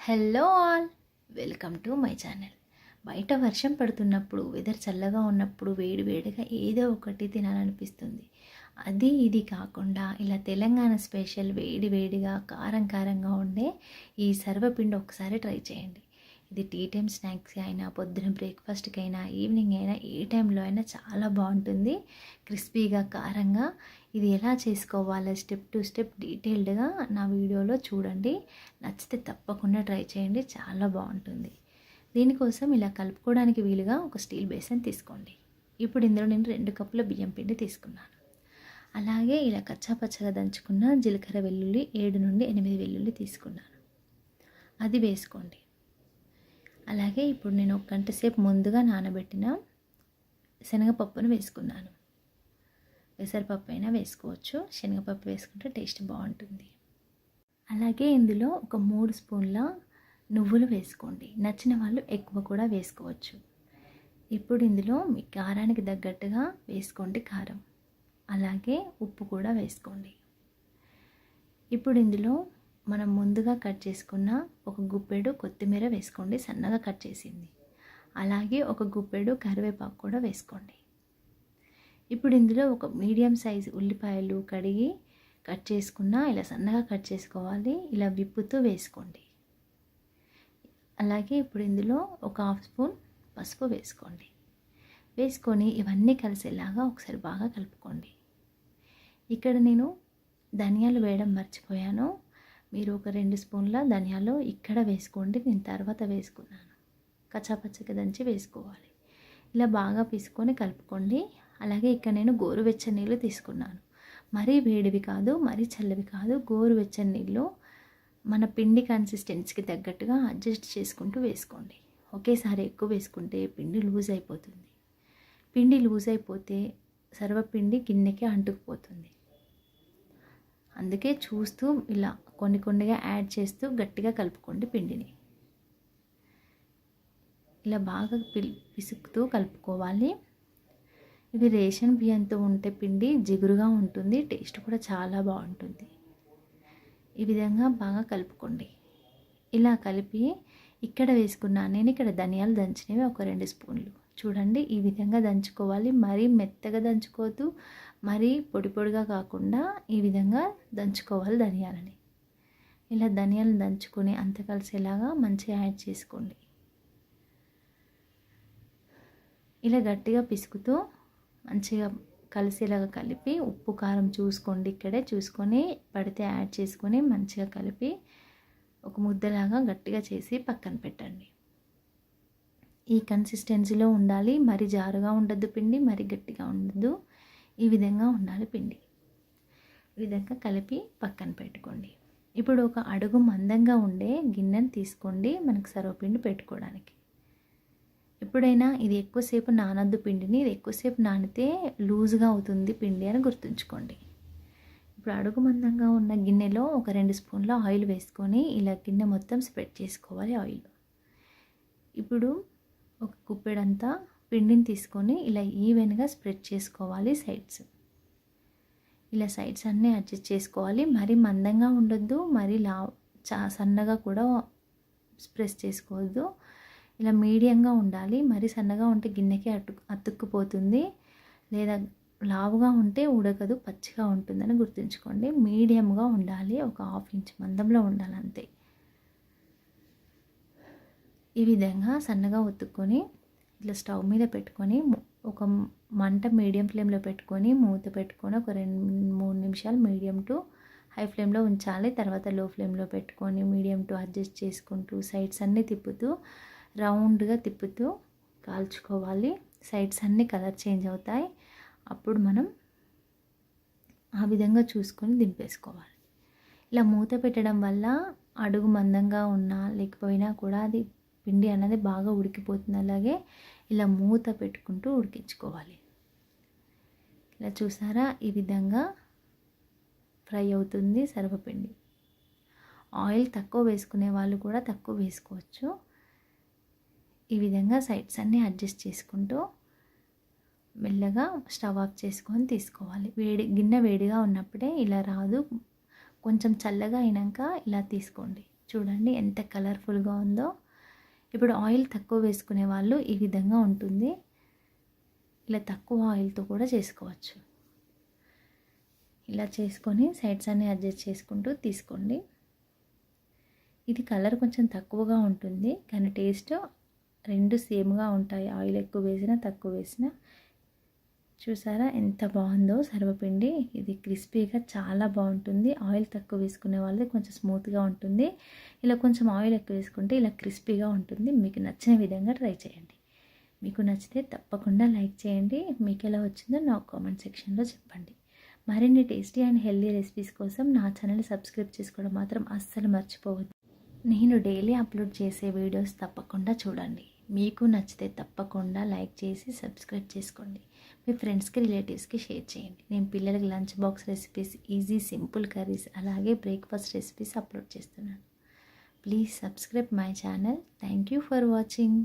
Hello all, welcome to my channel. బయట వర్షం పడుతున్నప్పుడు, వెదర్ చల్లగా ఉన్నప్పుడు వేడి వేడిగా ఏదో ఒకటి తినాలనిపిస్తుంది. అది ఇది కాకుండా ఇలా తెలంగాణ స్పెషల్ వేడి వేడిగా కారం కారంగా ఉండే ఈ సర్వపిండి ఒకసారి ట్రై చేయండి. ఇది టీ టైం స్నాక్స్కి అయినా, పొద్దున బ్రేక్ఫాస్ట్కి అయినా, ఈవినింగ్ అయినా, ఏ టైంలో అయినా చాలా బాగుంటుంది. క్రిస్పీగా కారంగా. ఇది ఎలా చేసుకోవాలో స్టెప్ టు స్టెప్ డీటెయిల్డ్గా నా వీడియోలో చూడండి. నచ్చితే తప్పకుండా ట్రై చేయండి, చాలా బాగుంటుంది. దీనికోసం ఇలా కలుపుకోవడానికి వీలుగా ఒక స్టీల్ బేసన్ తీసుకోండి. ఇప్పుడు ఇందులో నేను 2 కప్పుల బియ్యం పిండి తీసుకున్నాను. అలాగే ఇలా కచ్చాపచ్చగా దంచుకున్న జీలకర్ర వెల్లుల్లి 7 నుండి 8 వెల్లుల్లి తీసుకున్నాను. అది వేసుకోండి. అలాగే ఇప్పుడు నేను 1 గంట సేపు ముందుగా నానబెట్టిన శనగపప్పును వేసుకున్నాను. పెసరపప్పు అయినా వేసుకోవచ్చు, శనగపప్పు వేసుకుంటే టేస్ట్ బాగుంటుంది. అలాగే ఇందులో ఒక 3 స్పూన్ల నువ్వులు వేసుకోండి. నచ్చిన వాళ్ళు ఎక్కువ కూడా వేసుకోవచ్చు. ఇప్పుడు ఇందులో మీ కారానికి తగ్గట్టుగా వేసుకోండి కారం. అలాగే ఉప్పు కూడా వేసుకోండి. ఇప్పుడు ఇందులో మనం ముందుగా కట్ చేసుకున్న ఒక గుప్పెడు కొత్తిమీర వేసుకోండి, సన్నగా కట్ చేసింది. అలాగే ఒక గుప్పెడు కరివేపాకు కూడా వేసుకోండి. ఇప్పుడు ఇందులో ఒక మీడియం సైజు ఉల్లిపాయలు కడిగి కట్ చేసుకున్న ఇలా సన్నగా కట్ చేసుకోవాలి. ఇలా విప్పుతూ వేసుకోండి. అలాగే ఇప్పుడు ఇందులో ఒక 1/2 స్పూన్ పసుపు వేసుకోండి. వేసుకొని ఇవన్నీ కలిసేలాగా ఒకసారి బాగా కలుపుకోండి. ఇక్కడ నేను ధనియాలు వేయడం మర్చిపోయాను. మీరు ఒక 2 స్పూన్ల ధనియాలు ఇక్కడ వేసుకోండి, నేను తర్వాత వేసుకున్నాను. కచ్చాపచ్చగా దంచి వేసుకోవాలి. ఇలా బాగా పీసుకొని కలుపుకోండి. అలాగే ఇక్కడ నేను గోరువెచ్చని నీళ్ళు తీసుకున్నాను. మరీ వేడివి కాదు, మరీ చల్లవి కాదు, గోరువెచ్చని నీళ్ళు మన పిండి కన్సిస్టెన్సీకి తగ్గట్టుగా అడ్జస్ట్ చేసుకుంటూ వేసుకోండి. ఒకేసారి ఎక్కువ వేసుకుంటే పిండి లూజ్ అయిపోతుంది. పిండి లూజ్ అయిపోతే సర్వపిండి గిన్నెకి అంటుకుపోతుంది. అందుకే చూస్తూ ఇలా కొన్ని కొన్నిగా యాడ్ చేస్తూ గట్టిగా కలుపుకోండి పిండిని. ఇలా బాగా పిసుకుతూ కలుపుకోవాలి. ఇవి రేషన్ బియ్యంతో ఉంటే పిండి జిగురుగా ఉంటుంది, టేస్ట్ కూడా చాలా బాగుంటుంది. ఈ విధంగా బాగా కలుపుకోండి. ఇలా కలిపి ఇక్కడ వేసుకున్నాను నేను, ఇక్కడ ధనియాలు దంచినవి ఒక 2 స్పూన్లు. చూడండి, ఈ విధంగా దంచుకోవాలి. మరీ మెత్తగా దంచుకోవద్దు, మరీ పొడి పొడిగా కాకుండా ఈ విధంగా దంచుకోవాలి ధనియాలని. ఇలా ధనియాలను దంచుకొని అంత కలిసేలాగా మంచిగా యాడ్ చేసుకోండి. ఇలా గట్టిగా పిసుకుతూ మంచిగా కలిసేలాగా కలిపి ఉప్పు కారం చూసుకోండి, ఇక్కడే చూసుకొని పడితే యాడ్ చేసుకొని మంచిగా కలిపి ఒక ముద్దలాగా గట్టిగా చేసి పక్కన పెట్టండి. ఈ కన్సిస్టెన్సీలో ఉండాలి. మరి జారుగా ఉండద్దు పిండి, మరి గట్టిగా ఉండద్దు. ఈ విధంగా ఉండాలి పిండి. ఈ విధంగా కలిపి పక్కన పెట్టుకోండి. ఇప్పుడు ఒక అడుగు మందంగా ఉండే గిన్నెను తీసుకోండి మనకు సర్వపిండి పెట్టుకోవడానికి. ఎప్పుడైనా ఇది ఎక్కువసేపు నానద్దు పిండిని, ఇది ఎక్కువసేపు నానితే లూజ్గా అవుతుంది పిండి అని గుర్తుంచుకోండి. ఇప్పుడు అడుగు మందంగా ఉన్న గిన్నెలో ఒక 2 స్పూన్ల ఆయిల్ వేసుకొని ఇలా గిన్నె మొత్తం స్ప్రెడ్ చేసుకోవాలి ఆయిల్. ఇప్పుడు ఒక గుప్పెడంతా పిండిని తీసుకొని ఇలా ఈవెన్గా స్ప్రెడ్ చేసుకోవాలి సైడ్స్. ఇలా సైడ్స్ అన్నీ అడ్జస్ట్ చేసుకోవాలి. మరీ మందంగా ఉండొద్దు, మరీ సన్నగా కూడా ప్రెస్ చేసుకోవద్దు. ఇలా మీడియంగా ఉండాలి. మరీ సన్నగా ఉంటే గిన్నెకి అతుక్కుపోతుంది, లేదా లావుగా ఉంటే ఉడకదు, పచ్చిగా ఉంటుందని గుర్తుంచుకోండి. మీడియంగా ఉండాలి, ఒక 1/2 ఇంచ్ మందంలో ఉండాలి అంతే. ఈ విధంగా సన్నగా ఒత్తుకొని ఇట్లా స్టవ్ మీద పెట్టుకొని ఒక మంట మీడియం ఫ్లేమ్లో పెట్టుకొని మూత పెట్టుకొని ఒక 2-3 నిమిషాలు మీడియం టు హై ఫ్లేమ్లో ఉంచాలి. తర్వాత లో ఫ్లేమ్లో పెట్టుకొని మీడియం టు అడ్జస్ట్ చేసుకుంటూ సైడ్స్ అన్నీ తిప్పుతూ రౌండ్గా తిప్పుతూ కాల్చుకోవాలి. సైడ్స్ అన్నీ కలర్ చేంజ్ అవుతాయి. అప్పుడు మనం ఆ విధంగా చూసుకొని దింపేసుకోవాలి. ఇలా మూత పెట్టడం వల్ల అడుగు మందంగా ఉన్నా లేకపోయినా కూడా అది పిండి అన్నది బాగా ఉడికిపోతుంది. అలాగే ఇలా మూత పెట్టుకుంటూ ఉడికించుకోవాలి. ఇలా చూసారా, ఈ విధంగా ఫ్రై అవుతుంది సర్వపిండి. ఆయిల్ తక్కువ వేసుకునే వాళ్ళు కూడా తక్కువ వేసుకోవచ్చు. ఈ విధంగా సైడ్స్ అన్నీ అడ్జస్ట్ చేసుకుంటూ మెల్లగా స్టవ్ ఆఫ్ చేసుకొని తీసుకోవాలి. గిన్నె వేడిగా ఉన్నప్పుడే ఇలా రాదు, కొంచెం చల్లగా అయినాక ఇలా తీసుకోండి. చూడండి ఎంత కలర్ఫుల్గా ఉందో. ఇప్పుడు ఆయిల్ తక్కువ వేసుకునే వాళ్ళు ఈ విధంగా ఉంటుంది. ఇలా తక్కువ ఆయిల్తో కూడా చేసుకోవచ్చు. ఇలా చేసుకొని సైడ్స్ అన్ని అడ్జస్ట్ చేసుకుంటూ తీసుకోండి. ఇది కలర్ కొంచెం తక్కువగా ఉంటుంది కానీ టేస్ట్ రెండు సేమ్గా ఉంటాయి. ఆయిల్ ఎక్కువ వేసినా తక్కువ వేసినా. చూసారా ఎంత బాగుందో సర్వపిండి. ఇది క్రిస్పీగా చాలా బాగుంటుంది. ఆయిల్ తక్కువ వేసుకునే వాళ్ళది కొంచెం స్మూత్గా ఉంటుంది. ఇలా కొంచెం ఆయిల్ ఎక్కువ వేసుకుంటే ఇలా క్రిస్పీగా ఉంటుంది. మీకు నచ్చిన విధంగా ట్రై చేయండి. మీకు నచ్చితే తప్పకుండా లైక్ చేయండి. మీకు ఎలా వచ్చిందో నా కామెంట్ సెక్షన్లో చెప్పండి. మరిన్ని టేస్టీ అండ్ హెల్దీ రెసిపీస్ కోసం నా ఛానల్ సబ్స్క్రైబ్ చేసుకోవడం మాత్రం అస్సలు మర్చిపోవద్దు. నేను డైలీ అప్లోడ్ చేసే వీడియోస్ తప్పకుండా చూడండి. మీకు నచ్చితే తప్పకుండా లైక్ చేసి సబ్స్క్రైబ్ చేసుకోండి. మీ ఫ్రెండ్స్కి రిలేటివ్స్కి షేర్ చేయండి. నేను పిల్లలకి lunch box recipes, easy simple curries అలాగే బ్రేక్ఫాస్ట్ రెసిపీస్ అప్లోడ్ చేస్తున్నాను. Please subscribe my channel. Thank you for watching.